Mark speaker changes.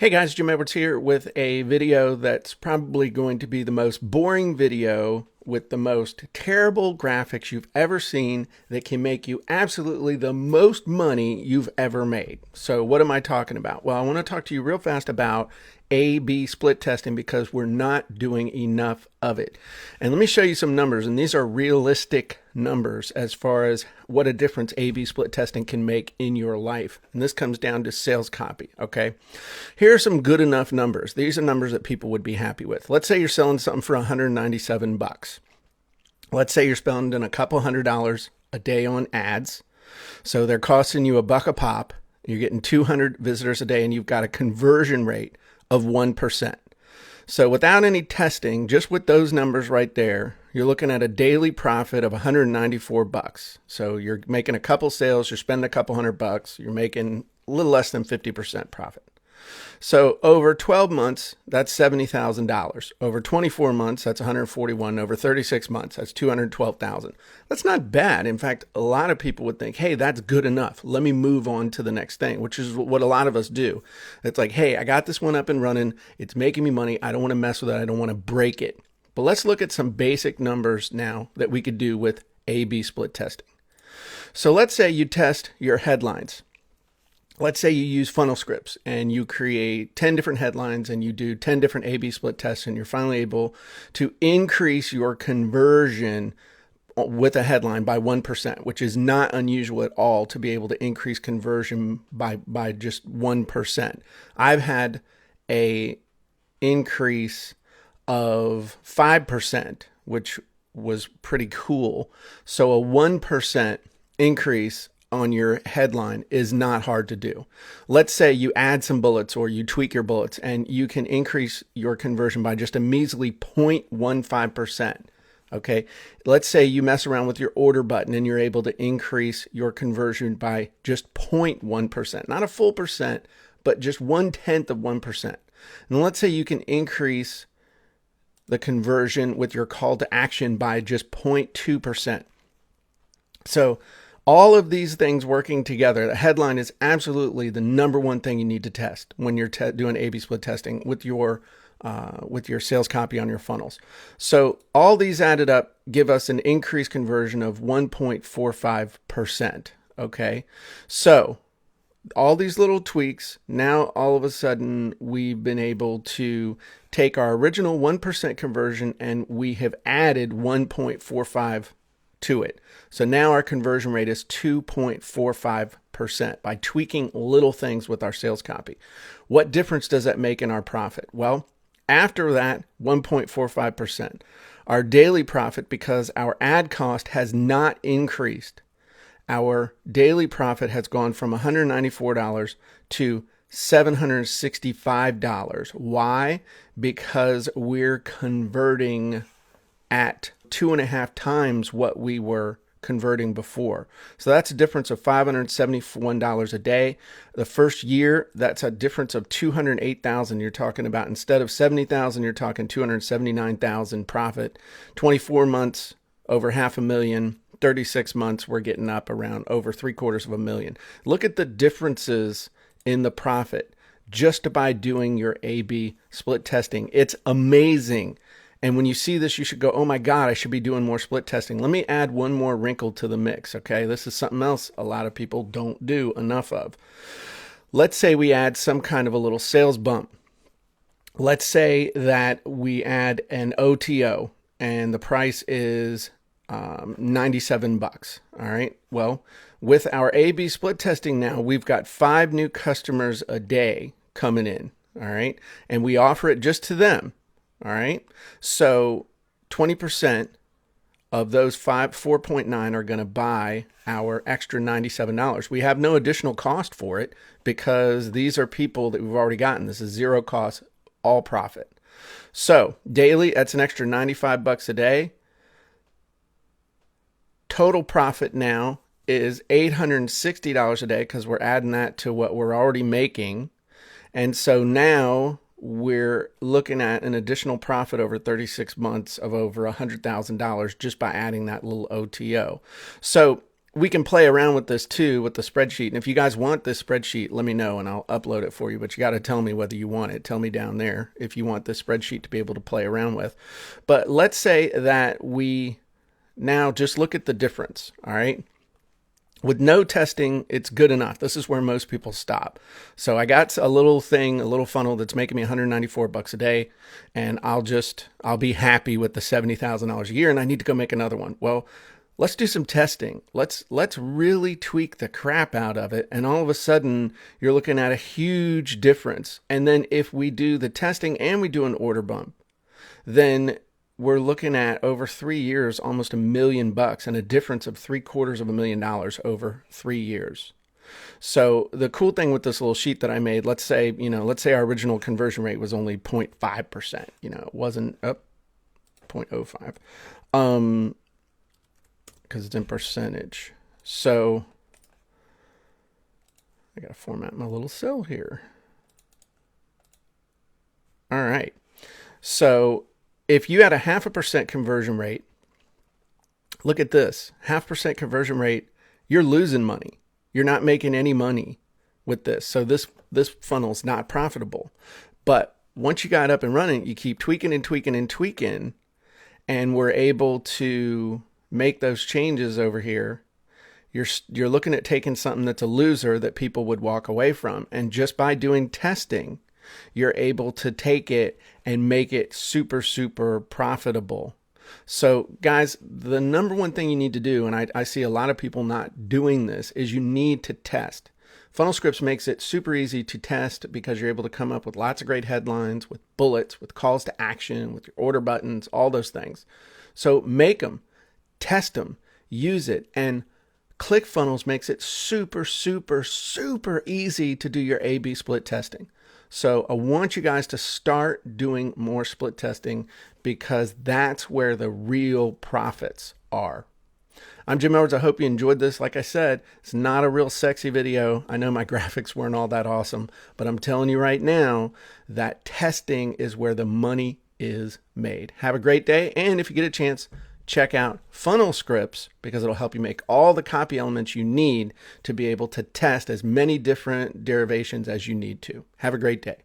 Speaker 1: Hey guys, Jim Edwards here with a video that's probably going to be the most boring video with the most terrible graphics you've ever seen that can make you absolutely the most money you've ever made. So what am I talking about? Well, I want to talk to you real fast about A/B split testing because we're not doing enough of it. And let me show you some numbers, and these are realistic numbers as far as what a difference A/B split testing can make in your life. And this comes down to sales copy, okay? Here are some good enough numbers. These are numbers that people would be happy with. Let's say you're selling something for 197 bucks. Let's say you're spending a couple $100 a day on ads. So they're costing you $1 a pop. You're getting 200 visitors a day, and you've got a conversion rate of 1%. So without any testing, just with those numbers right there, you're looking at a daily profit of 194 bucks. So you're making a couple sales, you're spending a couple $100, you're making a little less than 50% profit. So over 12 months, that's $70,000. Over 24 months, that's 141. Over 36 months, that's 212,000. That's not bad. In fact, a lot of people would think, hey, that's good enough. Let me move on to the next thing, which is what a lot of us do. It's like, hey, I got this one up and running. It's making me money. I don't want to mess with it. I don't want to break it. But let's look at some basic numbers now that we could do with A/B split testing. So let's say you test your headlines. Let's say you use funnel scripts and you create 10 different headlines and you do 10 different A/B split tests, and you're finally able to increase your conversion with a headline by 1%, which is not unusual at all to be able to increase conversion by just 1%. I've had a increase of 5%, which was pretty cool. So a 1% increase on your headline is not hard to do. Let's say you add some bullets or you tweak your bullets and you can increase your conversion by just a measly 0.15%. Okay. Let's say you mess around with your order button and you're able to increase your conversion by just 0.1%, not a full percent, but just 1/10 of 1%. And let's say you can increase the conversion with your call to action by just 0.2%. So all of these things working together, the headline is absolutely the number one thing you need to test when you're doing A/B split testing with your sales copy on your funnels. So all these added up give us an increased conversion of 1.45%. Okay, so all these little tweaks, now all of a sudden we've been able to take our original 1% conversion and we have added 1.45 to it. So now our conversion rate is 2.45% by tweaking little things with our sales copy. What difference does that make in our profit? Well, after that 1.45%, our daily profit, because our ad cost has not increased, our daily profit has gone from $194 to $765. Why? Because we're converting at 2.5 times what we were converting before. So that's a difference of $571 a day. The first year, that's a difference of $208,000. You're talking about, instead of $70,000, you're talking $279,000 profit. 24 months, over $500,000. 36 months, we're getting up around over $750,000. Look at the differences in the profit just by doing your A/B split testing. It's amazing. And when you see this, you should go, oh my God, I should be doing more split testing. Let me add one more wrinkle to the mix, okay? This is something else a lot of people don't do enough of. Let's say we add some kind of a little sales bump. Let's say that we add an OTO and the price is 97 bucks. All right. Well, with our A/B split testing now, we've got 5 new customers a day coming in. All right. And we offer it just to them. All right. So 20% of those 4.9 are going to buy our extra $97. We have no additional cost for it because these are people that we've already gotten. This is zero cost, all profit. So daily, that's an extra 95 bucks a day. Total profit now is $860 a day because we're adding that to what we're already making. And so now we're looking at an additional profit over 36 months of over $100,000 just by adding that little OTO. So we can play around with this too with the spreadsheet. And if you guys want this spreadsheet, let me know and I'll upload it for you. But you got to tell me whether you want it. Tell me down there if you want this spreadsheet to be able to play around with. But let's say that we now just look at the difference. All right. With no testing, it's good enough. This is where most people stop. So I got a little thing, a little funnel that's making me $194 a day, and I'll be happy with the $70,000 a year, and I need to go make another one. Well, let's do some testing. Let's really tweak the crap out of it, and all of a sudden you're looking at a huge difference. And then if we do the testing and we do an order bump, then we're looking at over 3 years, almost $1 million and a difference of $750,000 over 3 years. So the cool thing with this little sheet that I made, let's say our original conversion rate was only 0.5%, it wasn't up 0.05, because it's in percentage. So I got to format my little cell here. All right. So if you had a 0.5% conversion rate, look at this, 0.5% conversion rate, you're losing money. You're not making any money with this. So this funnel is not profitable. But once you got up and running, you keep tweaking and tweaking and tweaking, and we're able to make those changes over here. You're looking at taking something that's a loser that people would walk away from. And just by doing testing, you're able to take it and make it super, super profitable. So guys, the number one thing you need to do, and I see a lot of people not doing this, is you need to test. Funnel Scripts makes it super easy to test because you're able to come up with lots of great headlines, with bullets, with calls to action, with your order buttons, all those things. So make them, test them, use it, and ClickFunnels makes it super, super, super easy to do your A/B split testing. So I want you guys to start doing more split testing because that's where the real profits are. I'm Jim Edwards. I hope you enjoyed this. Like I said, it's not a real sexy video. I know my graphics weren't all that awesome, but I'm telling you right now that testing is where the money is made. Have a great day. And if you get a chance, check out Funnel Scripts because it'll help you make all the copy elements you need to be able to test as many different derivations as you need to. Have a great day.